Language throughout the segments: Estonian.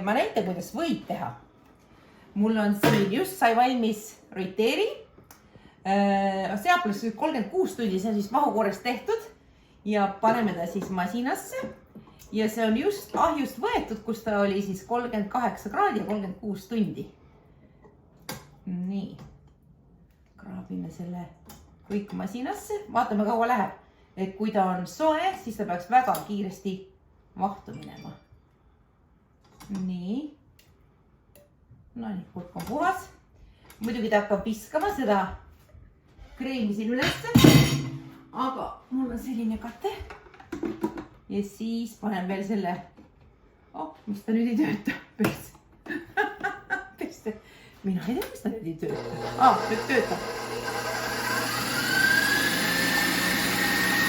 ma näitan, kuidas võid teha. Mul on siin just sai valmis Reuteri. Seaplas 36 tundi, see on siis mahukoorest tehtud ja paneme ta siis masinasse. Ja see on just ahjust võetud, kus ta oli siis 38 kraadi ja 36 tundi. Nii. Kraabime selle kõik masinasse. Vaatame, kaua läheb. Et kui ta on soe, siis ta peaks väga kiiresti vahtu minema. Nii. No nii, pulk on puhas. Muidugi ta hakkab viskama seda kreemi siin ülesse. Aga mul on selline kate. Ja siis panen veel selle, mis ta nüüd ei tööta, peste. Mina ei tea, mis ta nüüd ei tööta. Nüüd töötab.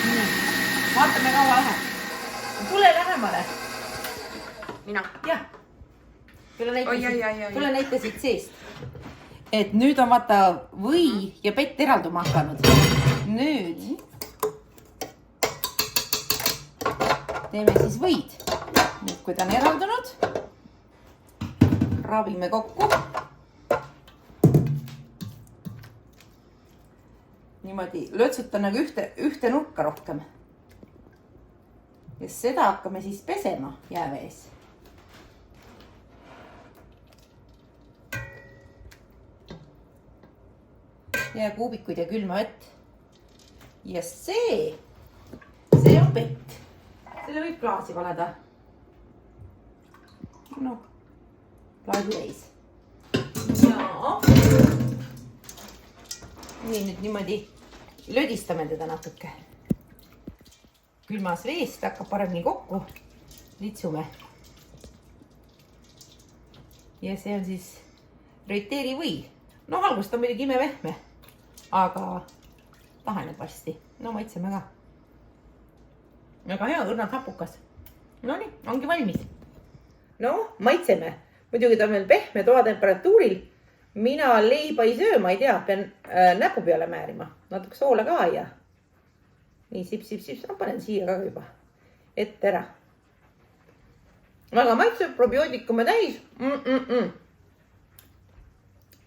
Nii, vaatame kaua läheb. Tule lähemale. Mina? Jah. Tule näita siit seest. Et nüüd on vaata või ja pett eralduma hakanud. Nüüd teeme siis võid. Nüüd, kui ta on eraldunud, raavime kokku. Niimoodi löötsutan nagu ühte nurka rohkem. Ja seda hakkame siis pesema jäävees. Jääkuubikuid ja külma vett. Ja see on pett. Selle võib klaasi valeda. No, klaasi täis. Ja. Nii nüüd niimoodi lödistame teda natuke. Külmas veest hakkab paremini kokku. Litsume. Ja see on siis Reuteri või. No algust on muidugi imevehme, aga taheneb vasti. No maitseme ka. Väga hea, õrnad hapukas. No nii, ongi valmis. No, maitseme. Muidugi ta on veel pehme toatemperatuuril. Mina leiba ei söö, ma ei tea, pean näpu peale määrima. Natuke soola ka ja. Nii, sips. No, panen siia ka juba. Ette ära. Väga maitseb, probiootikume täis.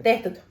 Tehtud.